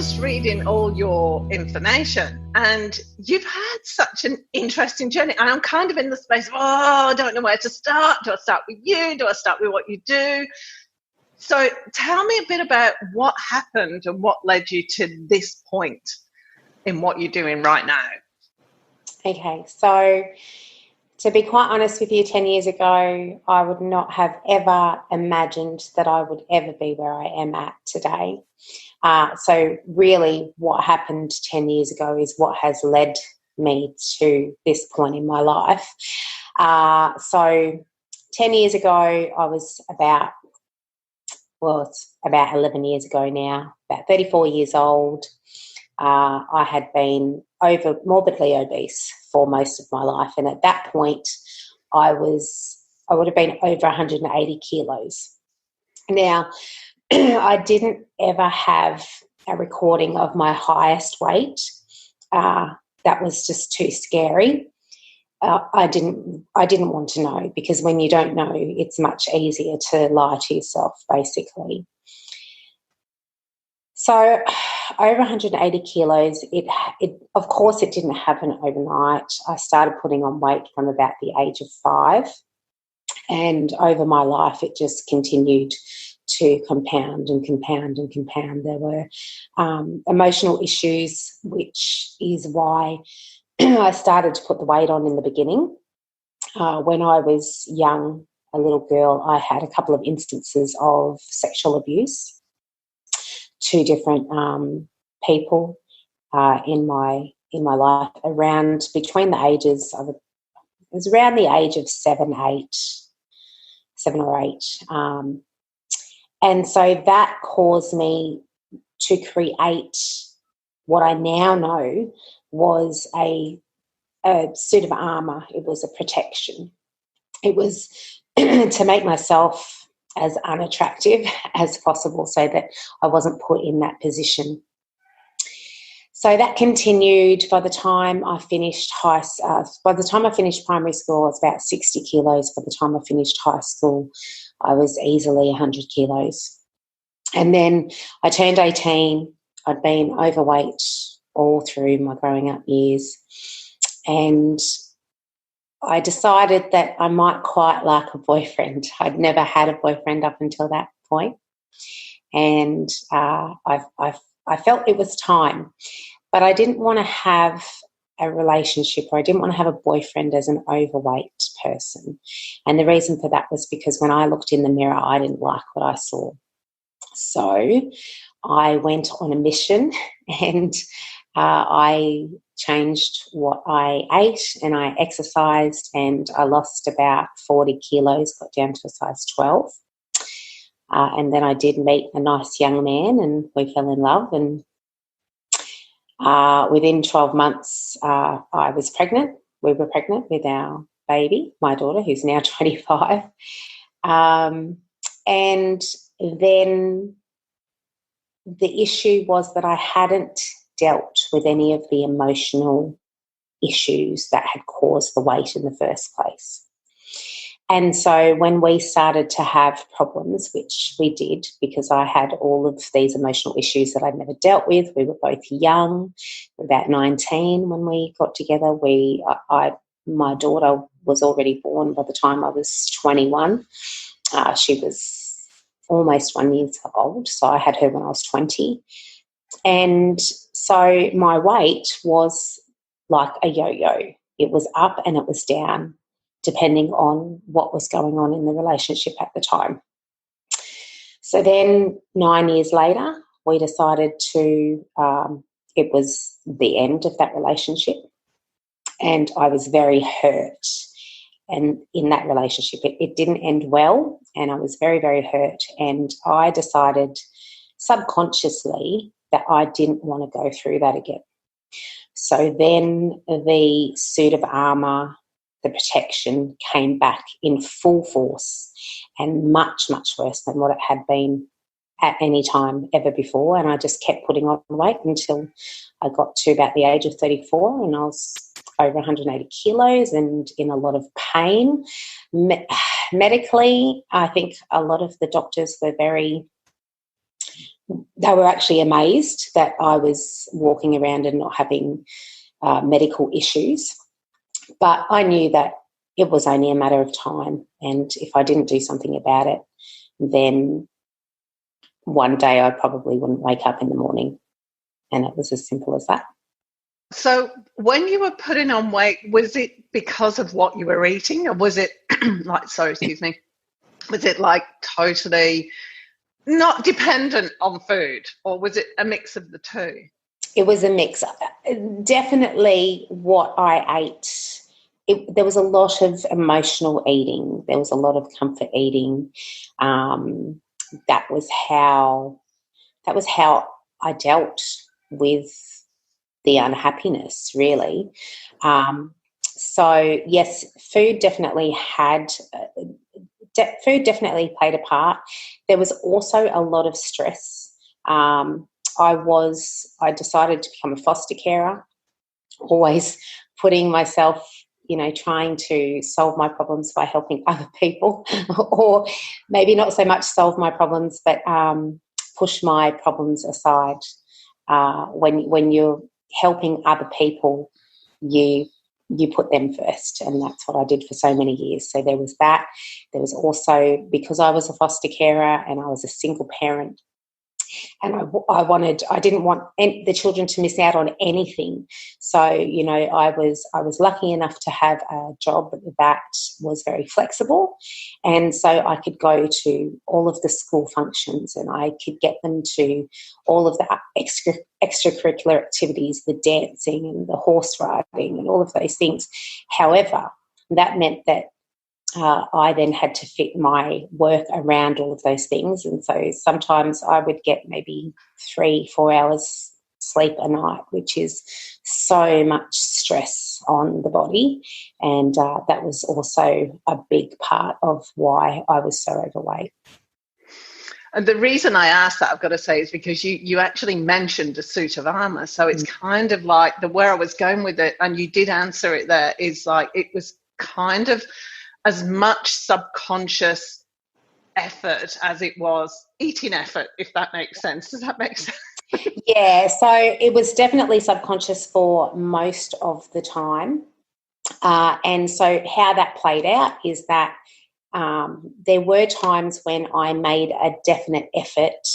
just reading all your information, and you've had such an interesting journey. And I'm kind of in the space of, I don't know where to start. Do I start with you? Do I start with what you do? So tell me a bit about what happened and what led you to this point in what you're doing right now. Okay, so to be quite honest with you, 10 years ago, I would not have ever imagined that I would ever be where I am at today. So really what happened 10 years ago is what has led me to this point in my life. So 10 years ago, I was it's about 11 years ago now, about 34 years old. I had been morbidly obese for most of my life, and at that point I would have been over 180 kilos. Now, I didn't ever have a recording of my highest weight. That was just too scary. I didn't want to know, because when you don't know, it's much easier to lie to yourself, basically. So over 180 kilos, of course it didn't happen overnight. I started putting on weight from about the age of 5, and over my life it just continued to compound and compound and compound. There were emotional issues, which is why I started to put the weight on in the beginning. When I was young, a little girl, I had a couple of instances of sexual abuse. 2 different people in my life, around between the ages of, it was around the age of 7 or 8. And so that caused me to create what I now know was a suit of armour. It was a protection. It was to make myself as unattractive as possible so that I wasn't put in that position. So that continued. By the time I finished primary school, I was about 60 kilos. By the time I finished high school, I was easily 100 kilos. And then I turned 18. I'd been overweight all through my growing up years, and I decided that I might quite like a boyfriend. I'd never had a boyfriend up until that point, and I felt it was time. But I didn't want to have a relationship, or I didn't want to have a boyfriend as an overweight person. And the reason for that was because when I looked in the mirror, I didn't like what I saw. So I went on a mission, and I changed what I ate, and I exercised, and I lost about 40 kilos, got down to a size 12. And then I did meet a nice young man, and we fell in love. And within 12 months, I was pregnant. We were pregnant with our baby, my daughter, who's now 25. And then the issue was that I hadn't dealt with any of the emotional issues that had caused the weight in the first place. And so when we started to have problems, which we did because I had all of these emotional issues that I'd never dealt with, we were both young, about 19 when we got together. My daughter was already born by the time I was 21. She was almost 1 year old, so I had her when I was 20. And so my weight was like a yo-yo. It was up and it was down, depending on what was going on in the relationship at the time. So then 9 years later, we decided it was the end of that relationship, and I was very hurt. And in that relationship, it didn't end well, and I was very, very hurt. And I decided subconsciously that I didn't want to go through that again. So then the suit of armour, the protection, came back in full force, and much, much worse than what it had been at any time ever before. And I just kept putting on weight until I got to about the age of 34, and I was over 180 kilos and in a lot of pain. Medically, I think a lot of the doctors were very they were actually amazed that I was walking around and not having medical issues. But I knew that it was only a matter of time, and if I didn't do something about it, then one day I probably wouldn't wake up in the morning, and it was as simple as that. So when you were putting on weight, was it because of what you were eating, or was it was it like totally not dependent on food, or was it a mix of the two? It was a mix. Definitely what I ate. There was a lot of emotional eating. There was a lot of comfort eating. That was how I dealt with the unhappiness, really. So yes, food definitely played a part. There was also a lot of stress. I decided to become a foster carer, always putting myself, trying to solve my problems by helping other people, or maybe not so much solve my problems, but push my problems aside. When you're helping other people, you put them first, and that's what I did for so many years. So there was that. There was also, because I was a foster carer and I was a single parent, and I didn't want the children to miss out on anything. So, I was lucky enough to have a job that was very flexible, and so I could go to all of the school functions, and I could get them to all of the extracurricular activities, the dancing and the horse riding and all of those things. However, that meant that I then had to fit my work around all of those things. And so sometimes I would get maybe 3-4 hours sleep a night, which is so much stress on the body. And that was also a big part of why I was so overweight. And the reason I asked that, I've got to say, is because you actually mentioned a suit of armour. So it's kind of like where I was going with it, and you did answer it there, is like it was kind of as much subconscious effort as it was eating effort, if that makes sense. Does that make sense? Yeah, so it was definitely subconscious for most of the time. And so how that played out is that there were times when I made a definite effort.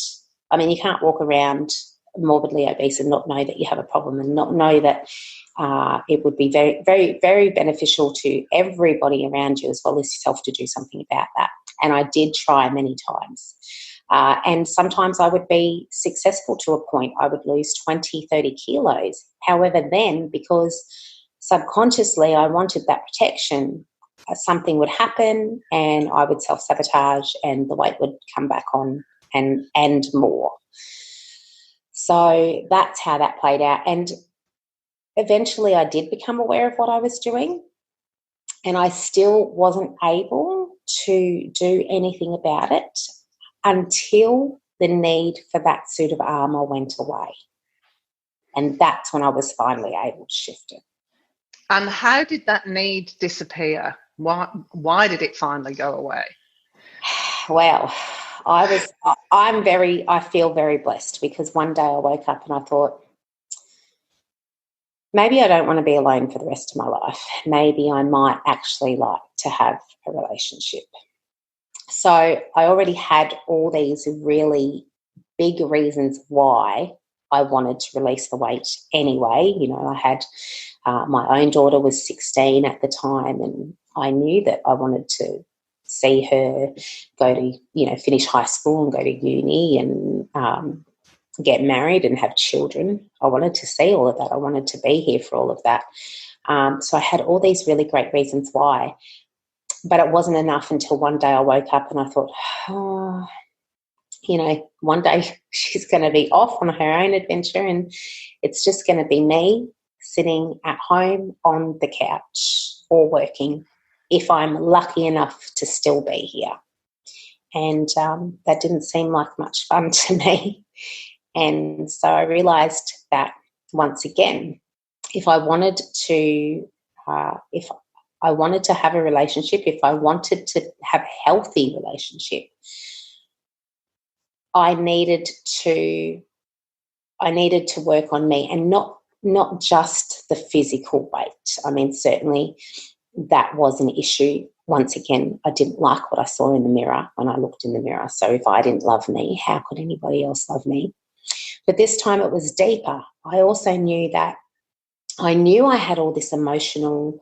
I mean, you can't walk around morbidly obese and not know that you have a problem, and not know that it would be very, very, very beneficial to everybody around you as well as yourself to do something about that. And I did try many times. And sometimes I would be successful to a point. I would lose 20, 30 kilos. However, then, because subconsciously I wanted that protection, something would happen and I would self-sabotage and the weight would come back on and more. So that's how that played out. And eventually I did become aware of what I was doing, and I still wasn't able to do anything about it until the need for that suit of armour went away. And that's when I was finally able to shift it. And how did that need disappear? Why did it finally go away? Well, I feel very blessed, because one day I woke up and I thought, maybe I don't want to be alone for the rest of my life. Maybe I might actually like to have a relationship. So I already had all these really big reasons why I wanted to release the weight anyway. I had my own daughter was 16 at the time, and I knew that I wanted to see her go to, finish high school and go to uni and get married and have children. I wanted to see all of that. I wanted to be here for all of that. So I had all these really great reasons why. But it wasn't enough until one day I woke up and I thought, one day she's going to be off on her own adventure, and it's just going to be me sitting at home on the couch or working, if I'm lucky enough to still be here. And that didn't seem like much fun to me. And so I realised that, once again, if I wanted to have a relationship, if I wanted to have a healthy relationship, I needed to work on me, and not just the physical weight. I mean, certainly that was an issue. Once again, I didn't like what I saw in the mirror when I looked in the mirror. So if I didn't love me, how could anybody else love me? But this time it was deeper. I also knew that I had all this emotional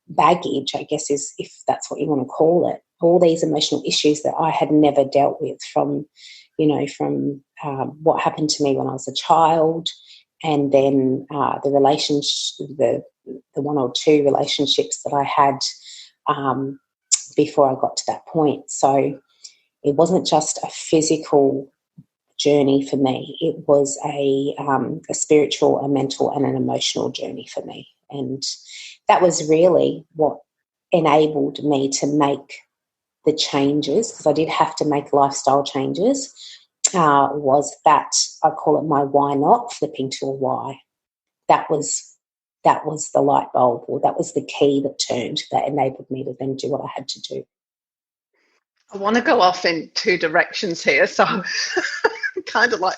baggage, I guess, is if that's what you want to call it, all these emotional issues that I had never dealt with from what happened to me when I was a child, and then the relationship, the one or two relationships that I had before I got to that point. So it wasn't just a physical journey for me. It was a spiritual, a mental, and an emotional journey for me. And that was really what enabled me to make the changes, because I did have to make lifestyle changes, was that I call it my why not, flipping to a why. That was the light bulb, or that was the key that turned, that enabled me to then do what I had to do. I want to go off in two directions here. So kind of like,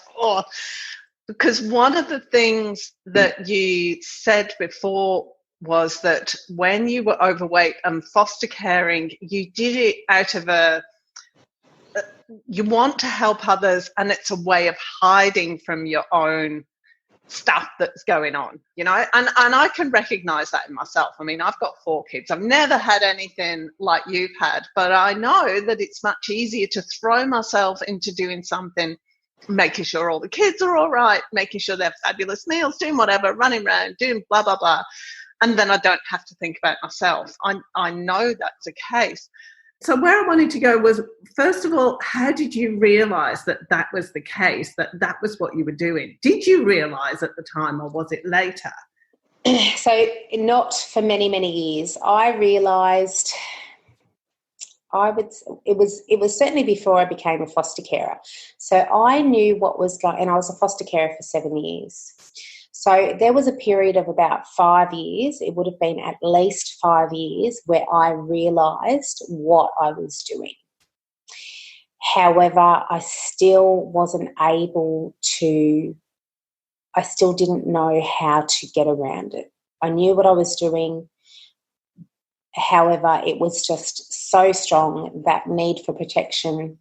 because one of the things that you said before was that when you were overweight and foster caring, you did it out of you want to help others, and it's a way of hiding from your own stuff that's going on, and I can recognize that in myself. I mean, I've got 4 kids. I've never had anything like you've had, but I know that it's much easier to throw myself into doing something, making sure all the kids are all right, making sure they have fabulous meals, doing whatever, running around, doing blah, blah, blah. And then I don't have to think about myself. I know that's the case. So where I wanted to go was, first of all, how did you realise that was the case, that was what you were doing? Did you realise at the time, or was it later? So not for many, many years. I realised it was certainly before I became a foster carer. So I knew what was going, and I was a foster carer for 7 years. So there was a period of about 5 years, it would have been at least 5 years, where I realised what I was doing. However, I still didn't know how to get around it. I knew what I was doing. However, it was just so strong, that need for protection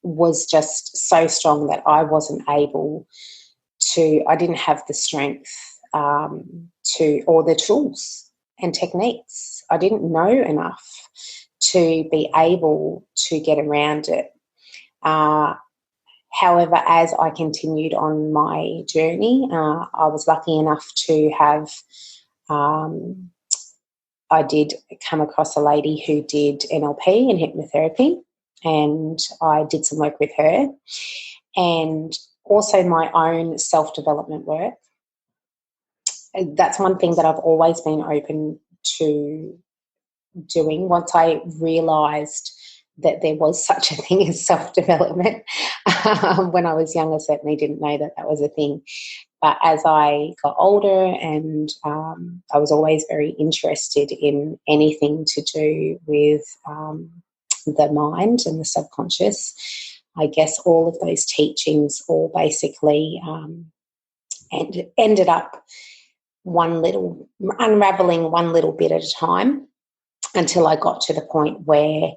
was just so strong that I wasn't able to, I didn't have the strength or the tools and techniques. I didn't know enough to be able to get around it. However, as I continued on my journey, I was lucky enough to have, I did come across a lady who did NLP and hypnotherapy, and I did some work with her, and also my own self-development work. That's one thing that I've always been open to doing. Once I realised that there was such a thing as self-development, when I was young, I certainly didn't know that was a thing. But as I got older, and I was always very interested in anything to do with the mind and the subconscious, I guess all of those teachings all basically ended up unraveling one little bit at a time, until I got to the point where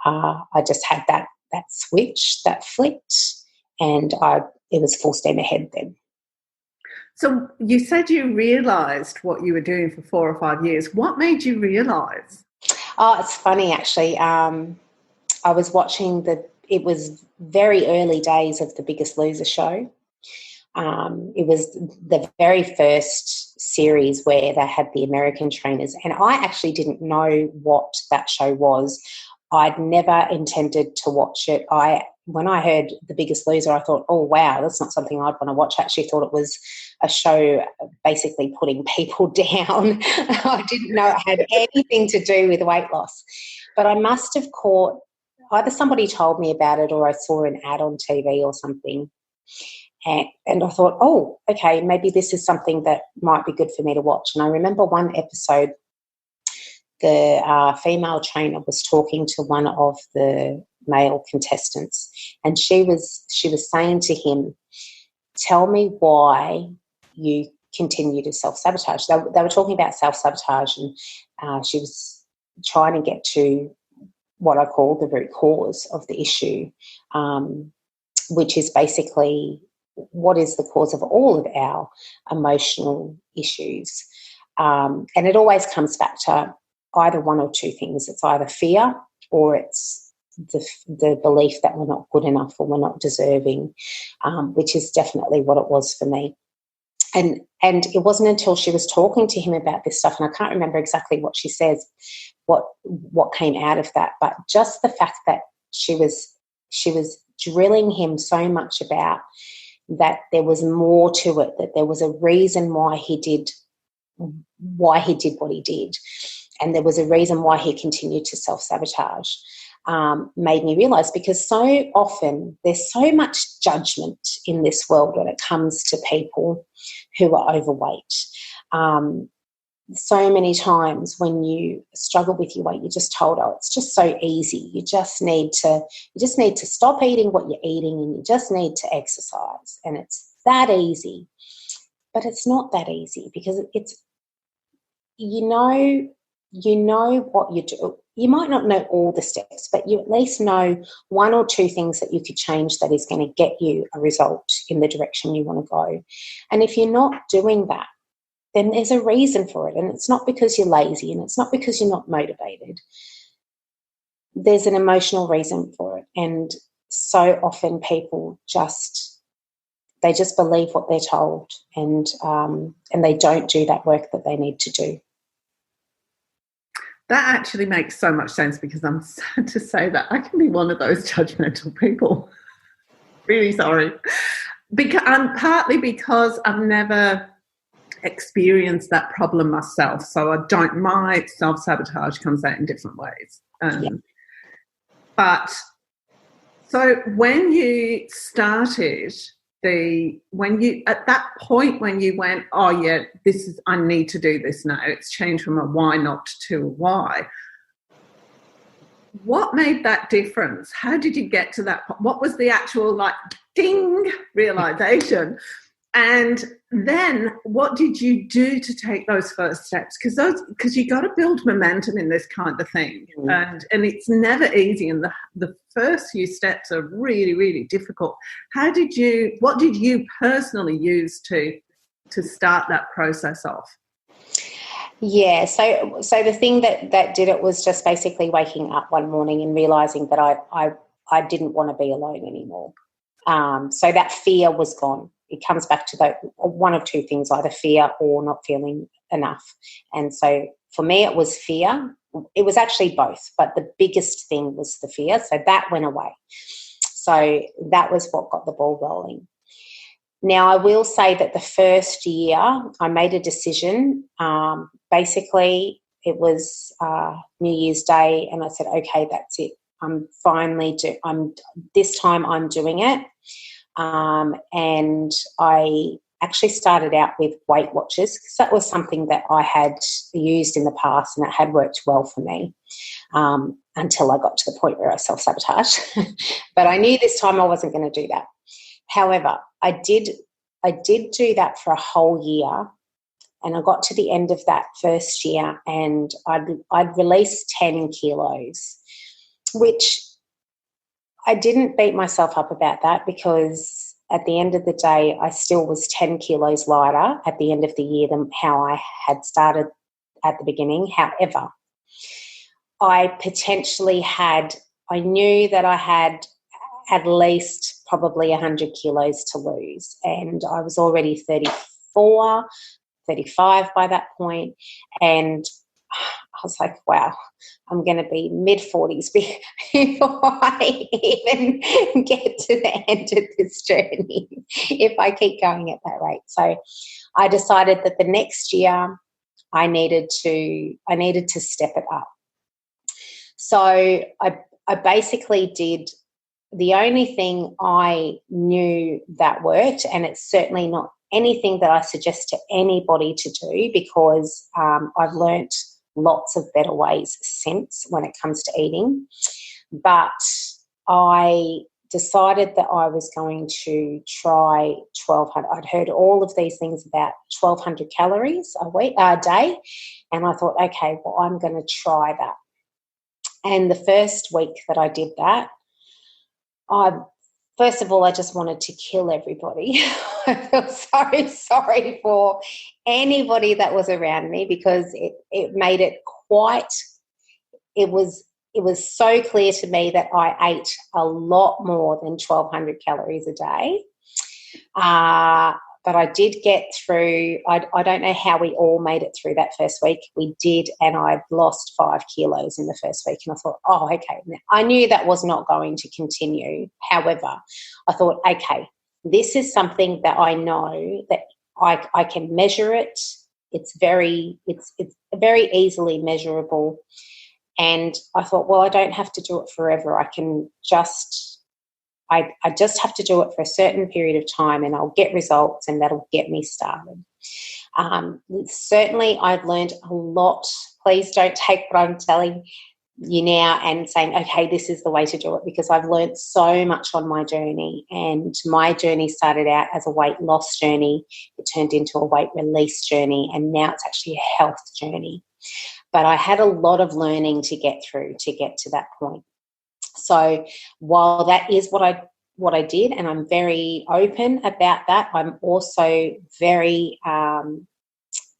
I just had that switch that flipped, and it was full steam ahead then. So you said you realised what you were doing for 4 or 5 years. What made you realise? Oh, it's funny actually. I was watching it was very early days of the Biggest Loser show. It was the very first series where they had the American trainers, and I actually didn't know what that show was. I'd never intended to watch it. When I heard The Biggest Loser, I thought, oh, wow, that's not something I'd want to watch. I actually thought it was a show basically putting people down. I didn't know it had anything to do with weight loss. But I must have caught, either somebody told me about it or I saw an ad on TV or something. And I thought, oh, okay, maybe this is something that might be good for me to watch. And I remember one episode, the female trainer was talking to one of the male contestants, and she was saying to him, tell me why you continue to self-sabotage. They were talking about self-sabotage, and she was trying to get to what I call the root cause of the issue, which is basically what is the cause of all of our emotional issues. And it always comes back to either one or two things. It's either fear, or it's the belief that we're not good enough or we're not deserving, which is definitely what it was for me. And it wasn't until she was talking to him about this stuff, and I can't remember exactly what she says, what came out of that, but just the fact that she was drilling him so much about that there was more to it, that there was a reason why he did what he did, and there was a reason why he continued to self-sabotage, made me realise, because so often there's so much judgment in this world when it comes to people who are overweight. So many times when you struggle with your weight, you're just told, oh, it's just so easy. You just need to stop eating what you're eating, and you just need to exercise, and it's that easy. But it's not that easy, because it's, you know what you do. You might not know all the steps, but you at least know one or two things that you could change that is going to get you a result in the direction you want to go. And if you're not doing that, then there's a reason for it. And it's not because you're lazy, and it's not because you're not motivated. There's an emotional reason for it. And so often people just believe what they're told, and they don't do that work that they need to do. That actually makes so much sense, because I'm sad to say that I can be one of those judgmental people. Really sorry. Partly because I've never experienced that problem myself, so my self-sabotage comes out in different ways. But so when you started at that point when you went, oh yeah, I need to do this now, it's changed from a why not to a why. What made that difference? How did you get to that? What was the actual ding realization? And then what did you do to take those first steps? Because you got to build momentum in this kind of thing. And it's never easy. And the first few steps are really, really difficult. What did you personally use to start that process off? Yeah, so the thing that did it was just basically waking up one morning and realising that I didn't want to be alone anymore. So that fear was gone. It comes back to one of two things, either fear or not feeling enough. And so for me it was fear. It was actually both, but the biggest thing was the fear. So that went away. So that was what got the ball rolling. Now, I will say that the first year I made a decision. Basically, it was New Year's Day, and I said, okay, that's it. This time I'm doing it. And I actually started out with Weight Watchers, because that was something that I had used in the past and it had worked well for me, until I got to the point where I self-sabotaged. But I knew this time I wasn't going to do that. However, I did do that for a whole year, and I got to the end of that first year and I'd released 10 kilos, which I didn't beat myself up about that, because at the end of the day I still was 10 kilos lighter at the end of the year than how I had started at the beginning. However, I knew that I had at least probably 100 kilos to lose, and I was already 35 by that point, and I was like, wow, I'm going to be mid-40s before I even get to the end of this journey if I keep going at that rate. So I decided that the next year I needed to step it up. So I basically did the only thing I knew that worked, and it's certainly not anything that I suggest to anybody to do, because I've learnt lots of better ways since when it comes to eating. But I decided that I was going to try 1,200. I'd heard all of these things about 1,200 calories a day, and I thought, okay, well, I'm going to try that. And the first week that I did that, first of all, I just wanted to kill everybody. I felt so sorry for anybody that was around me, because it made it quite, it was so clear to me that I ate a lot more than 1,200 calories a day. But I did get through. I don't know how we all made it through that first week. We did, and I lost 5 kilos in the first week. And I thought, oh, okay. I knew that was not going to continue. However, I thought, okay, this is something that I know that I can measure it. It's very easily measurable. And I thought, well, I don't have to do it forever. I just have to do it for a certain period of time, and I'll get results, and that'll get me started. Certainly, I've learned a lot. Please don't take what I'm telling you now and saying, okay, this is the way to do it, because I've learned so much on my journey. And my journey started out as a weight loss journey. It turned into a weight release journey, and now it's actually a health journey. But I had a lot of learning to get through to get to that point. So while that is what I did, and I'm very open about that, I'm also very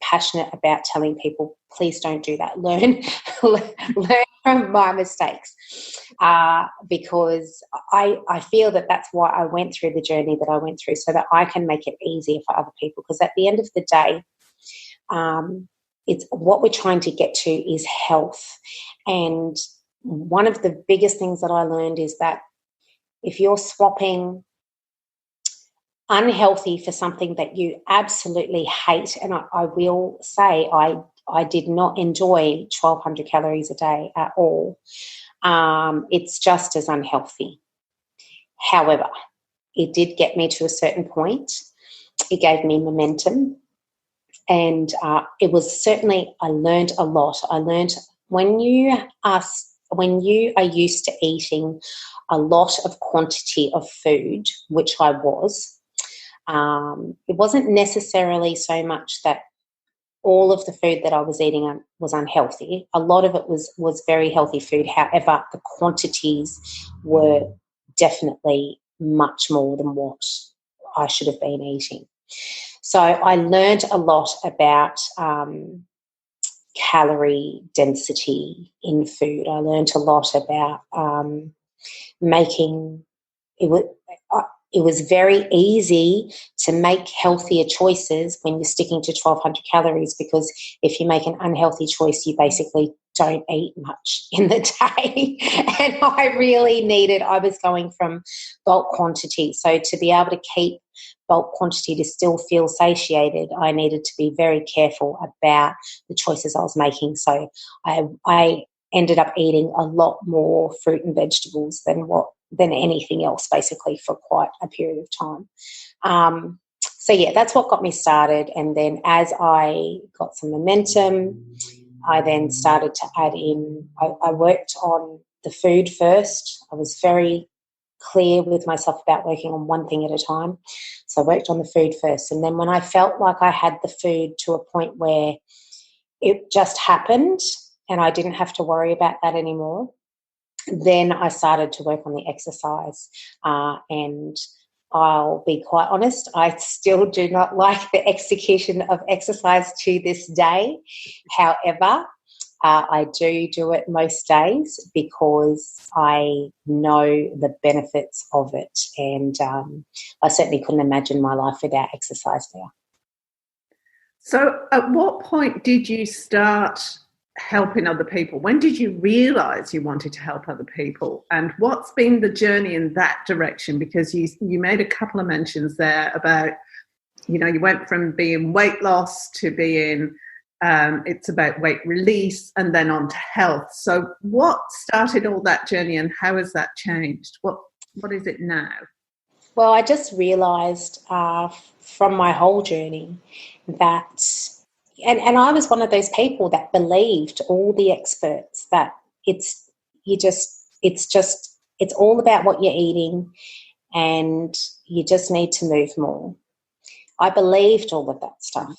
passionate about telling people, please don't do that. Learn from my mistakes, because I feel that that's why I went through the journey that I went through, so that I can make it easier for other people. Because at the end of the day, it's what we're trying to get to is health. And one of the biggest things that I learned is that if you're swapping unhealthy for something that you absolutely hate, and I will say I did not enjoy 1,200 calories a day at all, it's just as unhealthy. However, it did get me to a certain point. It gave me momentum. And it was certainly, I learned a lot. I learned when you are used to eating a lot of quantity of food, which I was, it wasn't necessarily so much that all of the food that I was eating was unhealthy. A lot of it was very healthy food. However, the quantities were definitely much more than what I should have been eating. So I learned a lot about calorie density in food. I learned a lot about making it. It was very easy to make healthier choices when you're sticking to 1,200 calories, because if you make an unhealthy choice, you basically don't eat much in the day. And I was going from bulk quantity. So to be able to keep bulk quantity to still feel satiated, I needed to be very careful about the choices I was making. So I ended up eating a lot more fruit and vegetables than anything else, basically, for quite a period of time. So yeah, that's what got me started. And then as I got some momentum, I then started to add in, I worked on the food first. I was very clear with myself about working on one thing at a time. So I worked on the food first. And then when I felt like I had the food to a point where it just happened and I didn't have to worry about that anymore, then I started to work on the exercise. And I'll be quite honest, I still do not like the execution of exercise to this day. However, I do it most days because I know the benefits of it. And I certainly couldn't imagine my life without exercise now. So at what point did you start helping other people? When did you realise you wanted to help other people? And what's been the journey in that direction? Because you made a couple of mentions there about, you went from being weight loss to being it's about weight release and then on to health. So what started all that journey and how has that changed? What is it now? Well, I just realised from my whole journey that, and I was one of those people that believed all the experts that it's just It's all about what you're eating, and you just need to move more. I believed all of that stuff.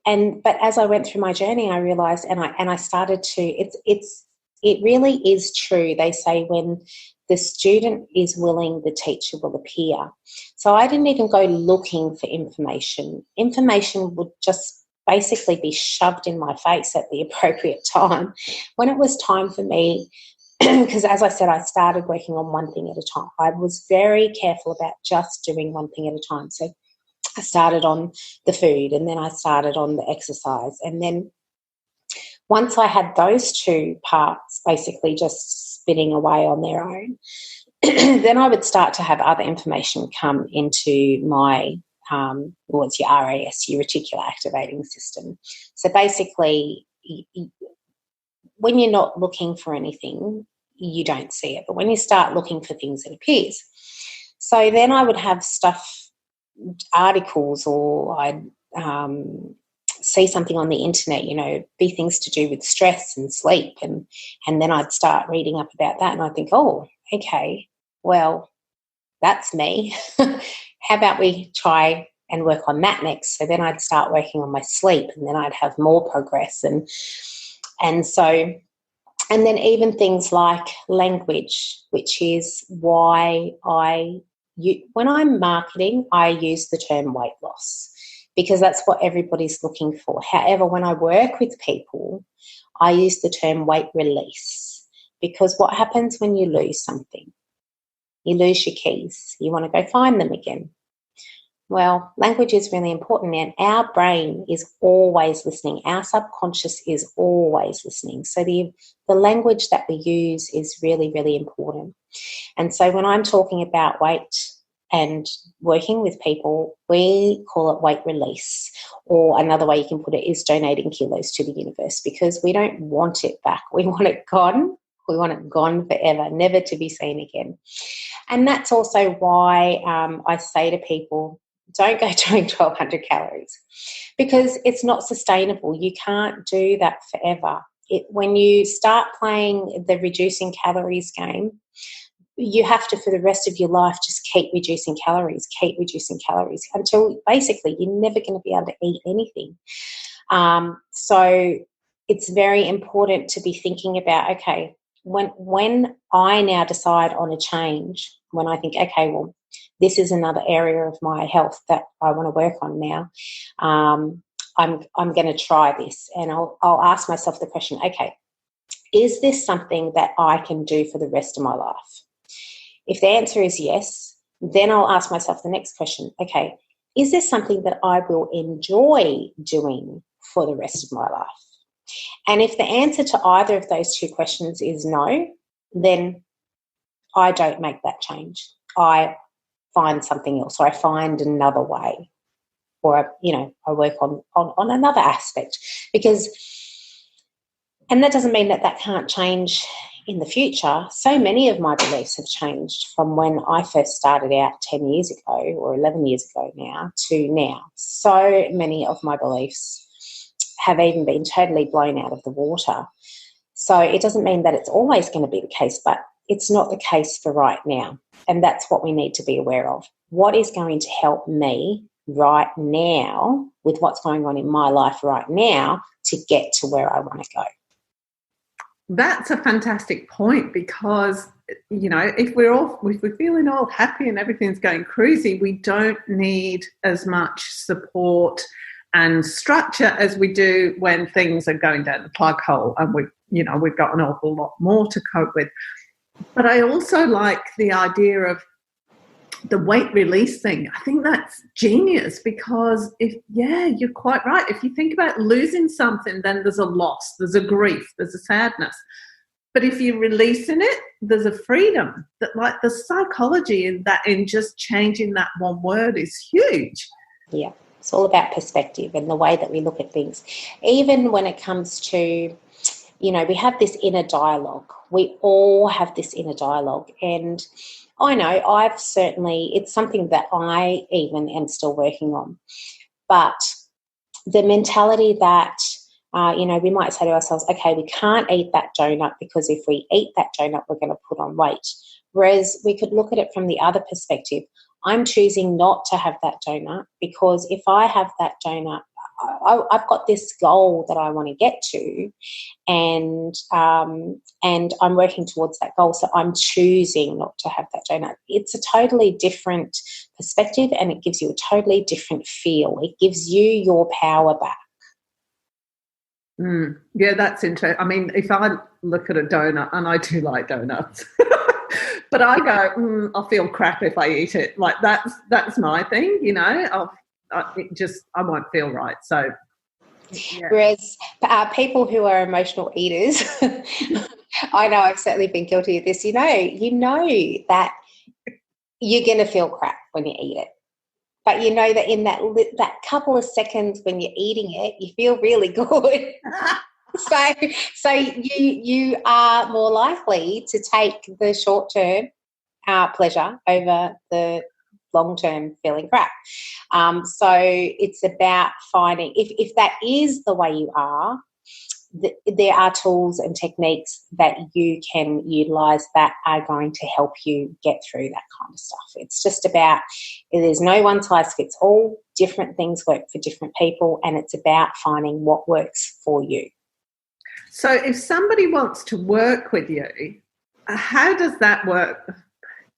But as I went through my journey, I realised, and I started to, it really is true. They say when the student is willing, the teacher will appear. So I didn't even go looking for information. Information would just basically be shoved in my face at the appropriate time. When it was time for me, because as I said, I started working on one thing at a time. I was very careful about just doing one thing at a time. So I started on the food, and then I started on the exercise. And then once I had those two parts basically just spinning away on their own, then I would start to have other information come into my, it's your RAS, your reticular activating system. So basically, when you're not looking for anything, you don't see it. But when you start looking for things, it appears. So then I would have stuff, articles, or I'd see something on the internet, be things to do with stress and sleep. And then I'd start reading up about that, and I'd think, oh, okay, well, that's me. How about we try and work on that next? So then I'd start working on my sleep, and then I'd have more progress. And so, and then even things like language, which is why when I'm marketing, I use the term weight loss, because that's what everybody's looking for. However, when I work with people, I use the term weight release, because what happens when you lose something? You lose your keys. You want to go find them again. Well, language is really important, and our brain is always listening. Our subconscious is always listening. So the language that we use is really, really important. And so when I'm talking about weight and working with people, we call it weight release, or another way you can put it is donating kilos to the universe, because we don't want it back. We want it gone. We want it gone forever, never to be seen again. And that's also why I say to people, don't go doing 1,200 calories, because it's not sustainable. You can't do that forever. When you start playing the reducing calories game, you have to, for the rest of your life, just keep reducing calories until basically you're never going to be able to eat anything. So it's very important to be thinking about, okay, when I now decide on a change, when I think, okay, well, this is another area of my health that I want to work on now, I'm going to try this, and I'll ask myself the question, okay, is this something that I can do for the rest of my life? If the answer is yes, then I'll ask myself the next question, okay, is this something that I will enjoy doing for the rest of my life? And if the answer to either of those two questions is no, then I don't make that change. I find something else, or I find another way, or, I work on another aspect, and that doesn't mean that can't change in the future. So many of my beliefs have changed from when I first started out 10 years ago or 11 years ago now to now. So many of my beliefs have even been totally blown out of the water. So it doesn't mean that it's always going to be the case, but it's not the case for right now. And that's what we need to be aware of. What is going to help me right now with what's going on in my life right now to get to where I want to go? That's a fantastic point, because, if we're feeling all happy and everything's going cruisy, we don't need as much support and structure as we do when things are going down the plug hole and we've got an awful lot more to cope with. But I also like the idea of the weight release thing. I think that's genius, because you're quite right. If you think about losing something, then there's a loss, there's a grief, there's a sadness. But if you're releasing it, there's a freedom. That, like, the psychology in just changing that one word is huge. Yeah, it's all about perspective and the way that we look at things. Even when it comes to, we have this inner dialogue. We all have this inner dialogue. And I know it's something that I even am still working on. But the mentality that We might say to ourselves, okay, we can't eat that donut because if we eat that donut, we're going to put on weight. Whereas we could look at it from the other perspective. I'm choosing not to have that donut because if I have that donut, I've got this goal that I want to get to, and I'm working towards that goal. So I'm choosing not to have that donut. It's a totally different perspective, and it gives you a totally different feel. It gives you your power back. Yeah, that's interesting. I mean, if I look at a donut, and I do like donuts, but I go, I'll feel crap if I eat it. Like that's my thing, I won't feel right. So, yeah. Whereas people who are emotional eaters, I know I've certainly been guilty of this. You know that you're going to feel crap when you eat it. But you know that in that couple of seconds when you're eating it, you feel really good. So you are more likely to take the short-term pleasure over the long-term feeling crap. So it's about finding, if that is the way you are, there are tools and techniques that you can utilise that are going to help you get through that kind of stuff. It's just about, there's no one size fits all. Different things work for different people, and it's about finding what works for you. So if somebody wants to work with you, how does that work?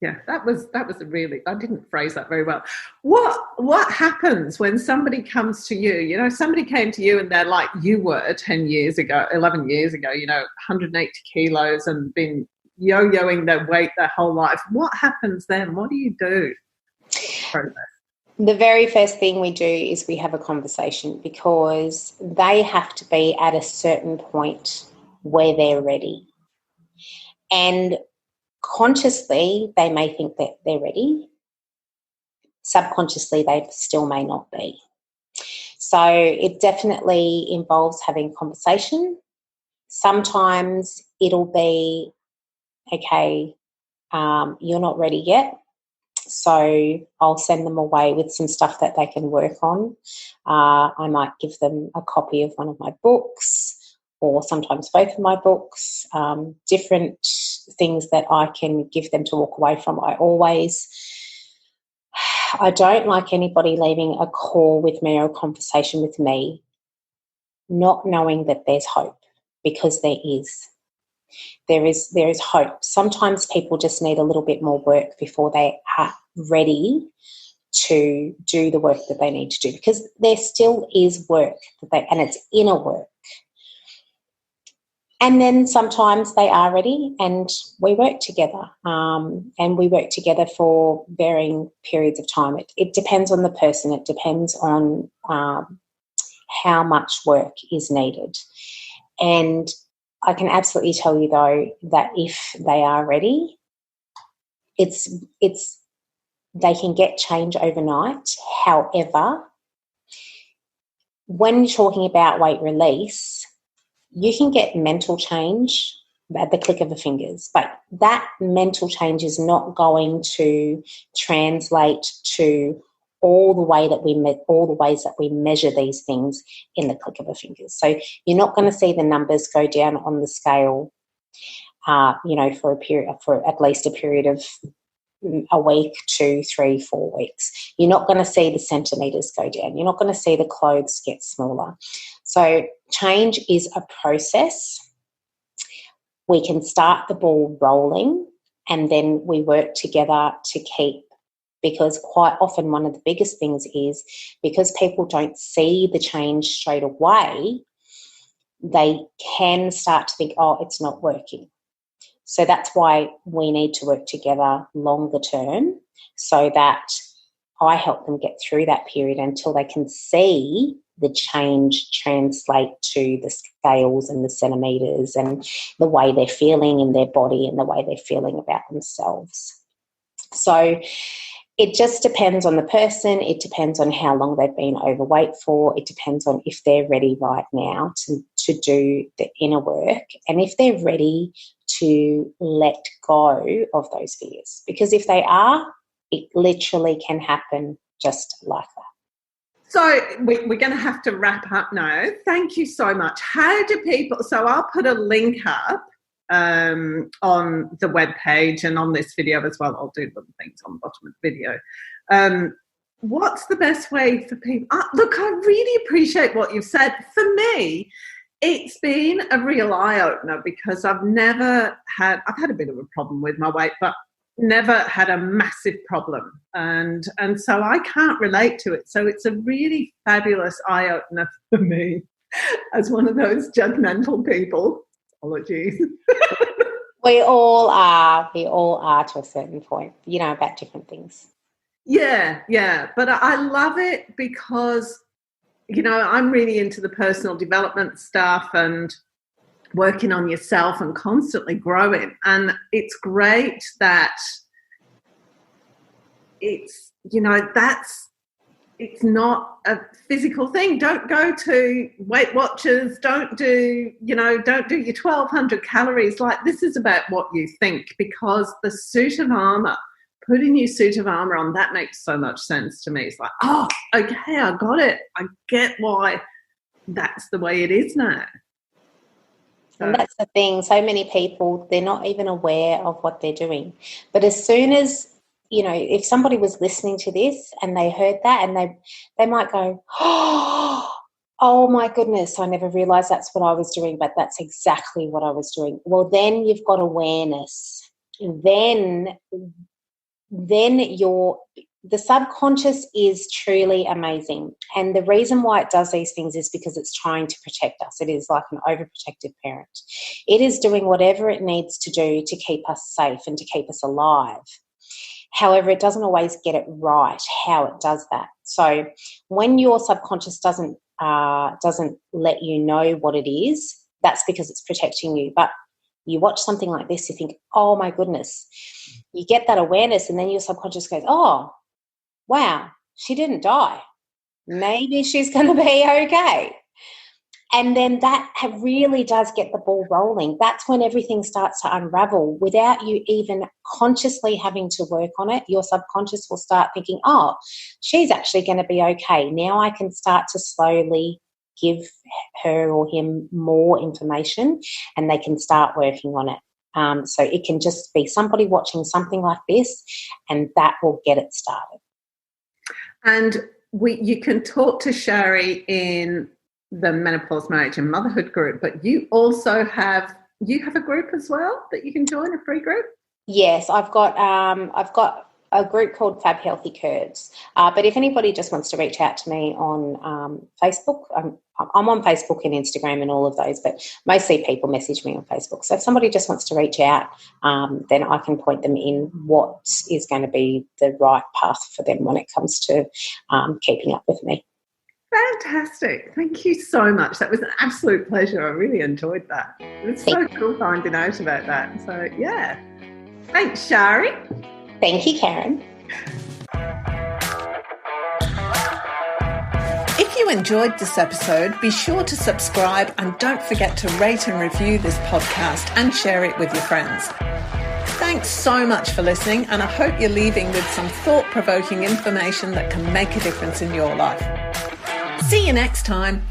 Yeah, that was I didn't phrase that very well. What happens when somebody comes to you? Somebody came to you and they're like you were 11 years ago, 180 kilos and been yo-yoing their weight their whole life. What happens then? What do you do? The very first thing we do is we have a conversation, because they have to be at a certain point where they're ready. And consciously, they may think that they're ready. Subconsciously, they still may not be. So it definitely involves having a conversation. Sometimes it'll be, okay, you're not ready yet, so I'll send them away with some stuff that they can work on. I might give them a copy of one of my books, or sometimes both of my books, different things that I can give them to walk away from. I don't like anybody leaving a call with me or a conversation with me not knowing that there's hope, because there is. There is hope. Sometimes people just need a little bit more work before they are ready to do the work that they need to do, because there still is work and it's inner work. And then sometimes they are ready and we work together, and we work together for varying periods of time. It depends on the person. It depends on how much work is needed. And I can absolutely tell you, though, that if they are ready, they can get change overnight. However, when you're talking about weight release, you can get mental change at the click of the fingers, but that mental change is not going to translate to all the ways that we measure these things in the click of the fingers. So you're not going to see the numbers go down on the scale, for at least a period of a week, 2, 3, 4 weeks. You're not going to see the centimetres go down. You're not going to see the clothes get smaller. So change is a process. We can start the ball rolling, and then we work together to keep, because quite often one of the biggest things is because people don't see the change straight away, they can start to think, oh, it's not working. So that's why we need to work together longer term, so that I help them get through that period until they can see the change translate to the scales and the centimetres and the way they're feeling in their body and the way they're feeling about themselves. So it just depends on the person. It depends on how long they've been overweight for. It depends on if they're ready right now to do the inner work, and if they're ready to let go of those fears. Because if they are, it literally can happen just like that. So we're going to have to wrap up now. Thank you so much. How do people, so I'll put a link up on the webpage and on this video as well. I'll do little things on the bottom of the video. What's the best way for people? Look, I really appreciate what you've said. For me, it's been a real eye-opener because I've had a bit of a problem with my weight, but never had a massive problem. And so I can't relate to it. So it's a really fabulous eye-opener for me as one of those judgmental people. Apologies. We all are to a certain point, about different things. Yeah. But I love it because, I'm really into the personal development stuff and working on yourself and constantly growing. And it's great that it's not a physical thing. Don't go to Weight Watchers. Don't do your 1,200 calories. Like, this is about what you think, because the suit of armor, putting your suit of armor on, that makes so much sense to me. It's like, oh, okay, I got it. I get why that's the way it is now. And that's the thing. So many people, they're not even aware of what they're doing. But as soon as, if somebody was listening to this and they heard that, and they might go, oh my goodness, I never realised that's what I was doing, but that's exactly what I was doing. Well, then you've got awareness. Then the subconscious is truly amazing. And the reason why it does these things is because it's trying to protect us. It is like an overprotective parent. It is doing whatever it needs to do to keep us safe and to keep us alive. However, it doesn't always get it right how it does that. So when your subconscious doesn't let you know what it is, that's because it's protecting you. But you watch something like this, you think, oh my goodness. You get that awareness, and then your subconscious goes, oh, wow, she didn't die. Maybe she's going to be okay. And then that really does get the ball rolling. That's when everything starts to unravel without you even consciously having to work on it. Your subconscious will start thinking, oh, she's actually going to be okay. Now I can start to slowly give her or him more information, and they can start working on it. So it can just be somebody watching something like this, and that will get it started. And you can talk to Shari in the Menopause, Marriage and Motherhood group, but you also have a group as well that you can join, a free group? Yes, I've got a group called Fab Healthy Curves. But if anybody just wants to reach out to me on Facebook, I'm on Facebook and Instagram and all of those, but mostly people message me on Facebook. So if somebody just wants to reach out, then I can point them in what is going to be the right path for them when it comes to keeping up with me. Fantastic. Thank you so much. That was an absolute pleasure. I really enjoyed that. It was so cool finding out about that. So, yeah. Thanks, Shari. Thank you, Karen. If you enjoyed this episode, be sure to subscribe and don't forget to rate and review this podcast and share it with your friends. Thanks so much for listening, and I hope you're leaving with some thought-provoking information that can make a difference in your life. See you next time.